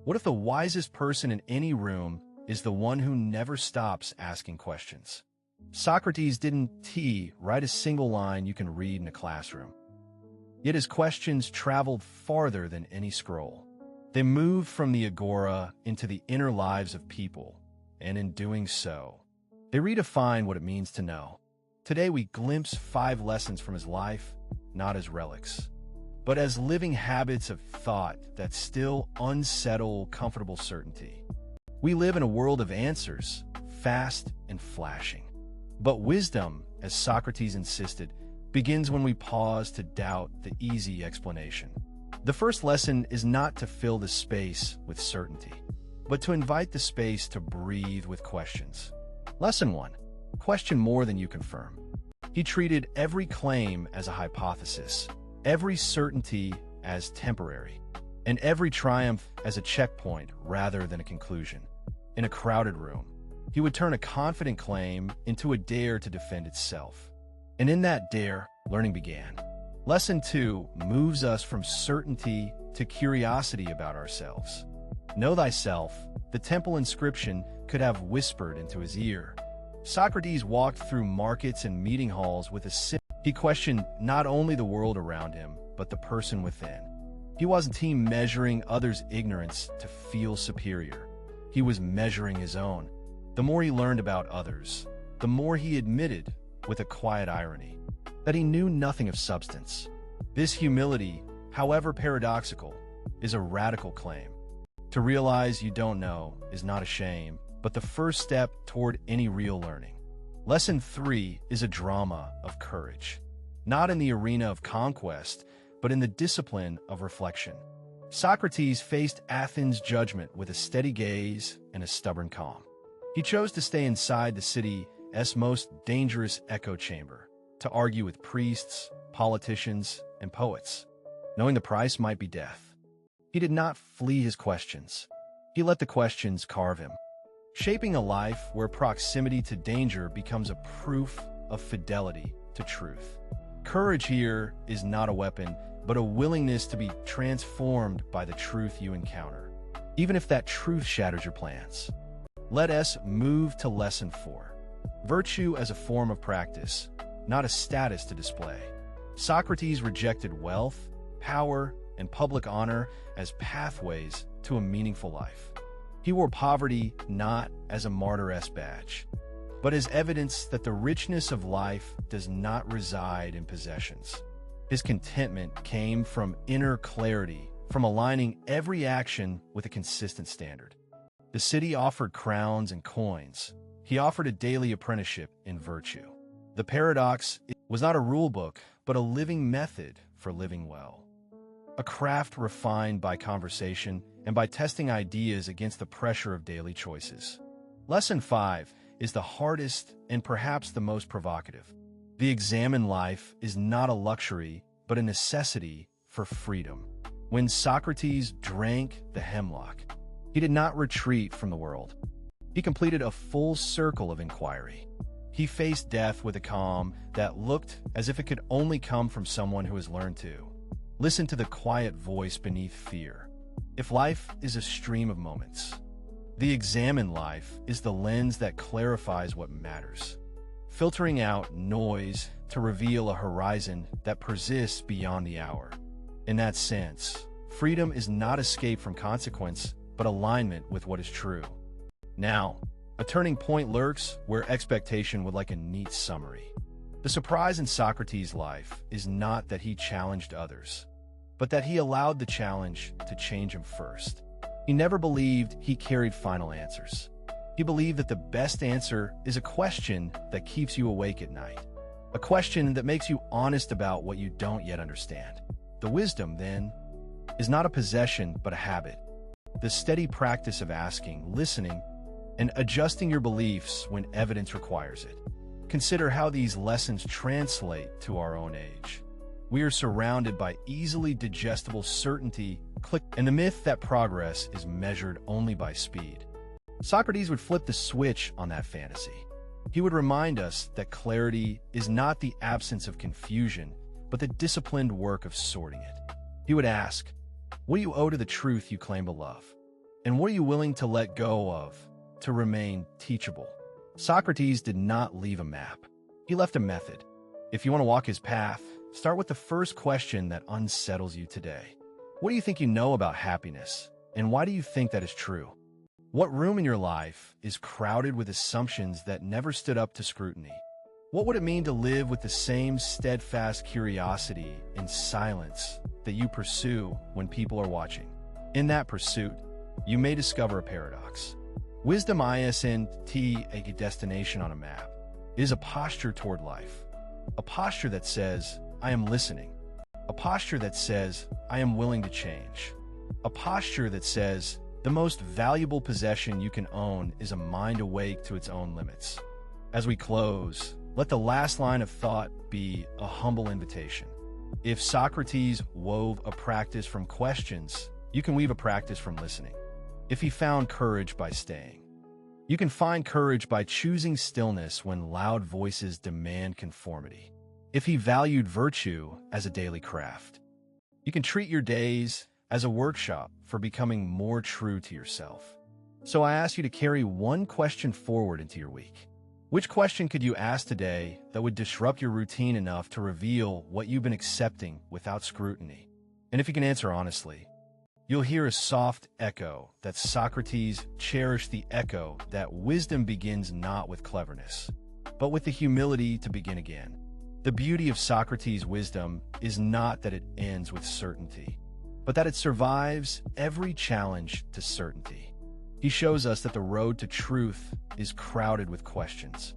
What if the wisest person in any room is the one who never stops asking questions? Socrates didn't write a single line you can read in a classroom. Yet his questions traveled farther than any scroll. They moved from the agora into the inner lives of people, and in doing so, they redefined what it means to know. Today we glimpse 5 lessons from his life, not as relics, but as living habits of thought that still unsettle comfortable certainty. We live in a world of answers, fast and flashing. But wisdom, as Socrates insisted, begins when we pause to doubt the easy explanation. The first lesson is not to fill the space with certainty, but to invite the space to breathe with questions. Lesson 1. Question more than you confirm. He treated every claim as a hypothesis, every certainty as temporary, and every triumph as a checkpoint rather than a conclusion. In a crowded room, he would turn a confident claim into a dare to defend itself. And in that dare, learning began. Lesson 2 moves us from certainty to curiosity about ourselves. Know thyself, the temple inscription could have whispered into his ear. Socrates walked through markets and meeting halls with a sip. He questioned not only the world around him, but the person within. He wasn't measuring others' ignorance to feel superior. He was measuring his own. The more he learned about others, the more he admitted, with a quiet irony, that he knew nothing of substance. This humility, however paradoxical, is a radical claim. To realize you don't know is not a shame, but the first step toward any real learning. Lesson 3 is a drama of courage, not in the arena of conquest, but in the discipline of reflection. Socrates faced Athens' judgment with a steady gaze and a stubborn calm. He chose to stay inside the city's most dangerous echo chamber, to argue with priests, politicians, and poets, knowing the price might be death. He did not flee his questions. He let the questions carve him, shaping a life where proximity to danger becomes a proof of fidelity to truth. Courage here is not a weapon, but a willingness to be transformed by the truth you encounter, even if that truth shatters your plans. Let us move to lesson 4. Virtue as a form of practice, not a status to display. Socrates rejected wealth, power, and public honor as pathways to a meaningful life. He wore poverty not as a martyr's badge, but as evidence that the richness of life does not reside in possessions. His contentment came from inner clarity, from aligning every action with a consistent standard. The city offered crowns and coins. He offered a daily apprenticeship in virtue. The paradox was not a rule book, but a living method for living well. A craft refined by conversation and by testing ideas against the pressure of daily choices. Lesson 5 is the hardest and perhaps the most provocative. The examined life is not a luxury, but a necessity for freedom. When Socrates drank the hemlock, he did not retreat from the world. He completed a full circle of inquiry. He faced death with a calm that looked as if it could only come from someone who has learned to listen to the quiet voice beneath fear. If life is a stream of moments, the examined life is the lens that clarifies what matters, filtering out noise to reveal a horizon that persists beyond the hour. In that sense, freedom is not escape from consequence, but alignment with what is true. Now, a turning point lurks where expectation would like a neat summary. The surprise in Socrates' life is not that he challenged others, but that he allowed the challenge to change him first. He never believed he carried final answers. He believed that the best answer is a question that keeps you awake at night, a question that makes you honest about what you don't yet understand. The wisdom, then, is not a possession but a habit, the steady practice of asking, listening, and adjusting your beliefs when evidence requires it. Consider how these lessons translate to our own age. We are surrounded by easily digestible certainty, and the myth that progress is measured only by speed. Socrates would flip the switch on that fantasy. He would remind us that clarity is not the absence of confusion, but the disciplined work of sorting it. He would ask, what do you owe to the truth you claim to love? And what are you willing to let go of to remain teachable? Socrates did not leave a map. He left a method. If you want to walk his path, start with the first question that unsettles you today. What do you think you know about happiness, and why do you think that is true? What room in your life is crowded with assumptions that never stood up to scrutiny? What would it mean to live with the same steadfast curiosity and silence that you pursue when people are watching? In that pursuit, you may discover a paradox. Wisdom isn't a destination on a map. It is a posture toward life. A posture that says, I am listening. A posture that says, I am willing to change. A posture that says, the most valuable possession you can own is a mind awake to its own limits. As we close, let the last line of thought be a humble invitation. If Socrates wove a practice from questions, you can weave a practice from listening. If he found courage by staying, you can find courage by choosing stillness when loud voices demand conformity. If he valued virtue as a daily craft, you can treat your days as a workshop for becoming more true to yourself. So I ask you to carry one question forward into your week. Which question could you ask today that would disrupt your routine enough to reveal what you've been accepting without scrutiny? And if you can answer honestly, you'll hear a soft echo that Socrates cherished, the echo that wisdom begins not with cleverness, but with the humility to begin again. The beauty of Socrates' wisdom is not that it ends with certainty, but that it survives every challenge to certainty. He shows us that the road to truth is crowded with questions,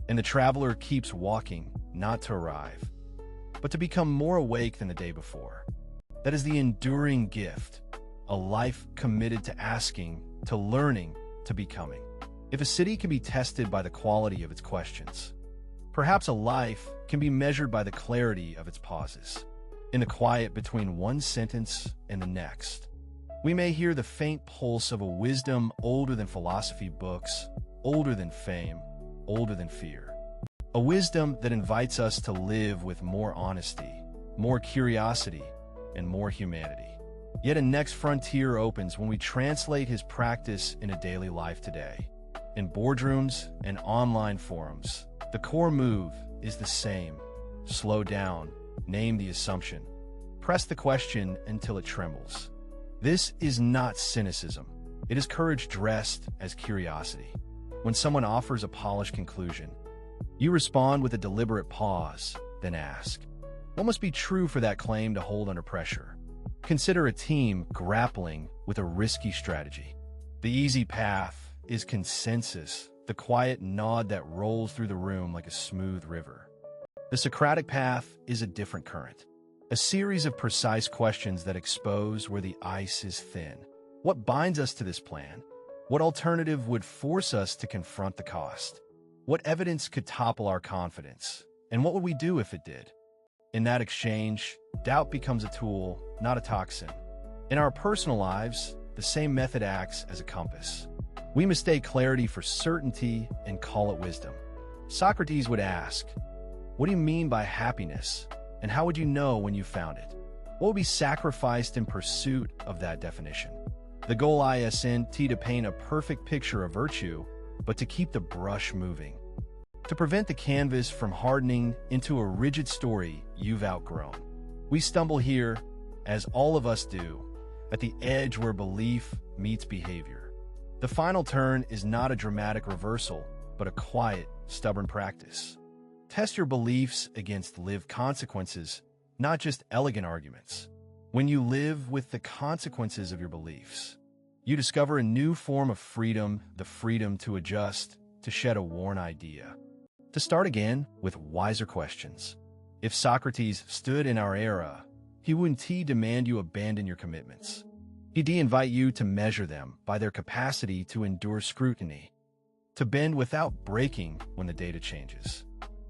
and the traveler keeps walking not to arrive, but to become more awake than the day before. That is the enduring gift, a life committed to asking, to learning, to becoming. If a city can be tested by the quality of its questions, perhaps a life can be measured by the clarity of its pauses. In the quiet between one sentence and the next, we may hear the faint pulse of a wisdom older than philosophy books, older than fame, older than fear. A wisdom that invites us to live with more honesty, more curiosity, and more humanity. Yet a next frontier opens when we translate his practice in a daily life today. In boardrooms and online forums, the core move is the same. Slow down, name the assumption, press the question until it trembles. This is not cynicism. It is courage dressed as curiosity. When someone offers a polished conclusion, you respond with a deliberate pause, then ask, what must be true for that claim to hold under pressure? Consider a team grappling with a risky strategy. The easy path is consensus, the quiet nod that rolls through the room like a smooth river. The Socratic path is a different current, a series of precise questions that expose where the ice is thin. What binds us to this plan? What alternative would force us to confront the cost? What evidence could topple our confidence? And what would we do if it did? In that exchange, doubt becomes a tool, not a toxin. In our personal lives, the same method acts as a compass. We mistake clarity for certainty and call it wisdom. Socrates would ask, what do you mean by happiness? And how would you know when you found it? What would be sacrificed in pursuit of that definition? The goal isn't to paint a perfect picture of virtue, but to keep the brush moving. To prevent the canvas from hardening into a rigid story you've outgrown. We stumble here, as all of us do, at the edge where belief meets behavior. The final turn is not a dramatic reversal, but a quiet, stubborn practice. Test your beliefs against lived consequences, not just elegant arguments. When you live with the consequences of your beliefs, you discover a new form of freedom, the freedom to adjust, to shed a worn idea. To start again with wiser questions. If Socrates stood in our era, he wouldn't demand you abandon your commitments. He'd invite you to measure them by their capacity to endure scrutiny, to bend without breaking when the data changes,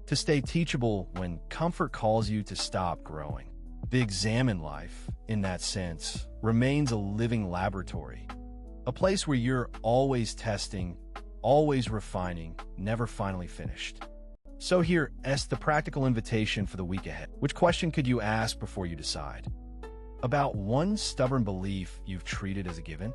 to stay teachable when comfort calls you to stop growing. The examined life, in that sense, remains a living laboratory, a place where you're always testing, always refining, never finally finished. So here's the practical invitation for the week ahead. Which question could you ask before you decide? About one stubborn belief you've treated as a given?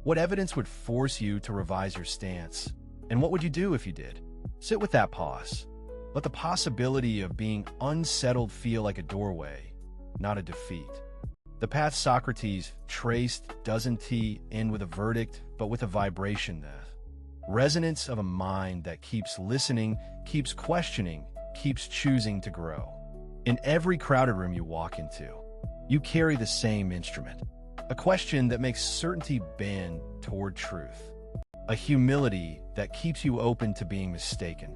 What evidence would force you to revise your stance? And what would you do if you did? Sit with that pause. Let the possibility of being unsettled feel like a doorway, not a defeat. The path Socrates traced doesn't end with a verdict, but with a vibration, the resonance of a mind that keeps listening, keeps questioning, keeps choosing to grow. In every crowded room you walk into, you carry the same instrument, a question that makes certainty bend toward truth, a humility that keeps you open to being mistaken,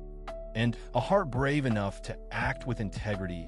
and a heart brave enough to act with integrity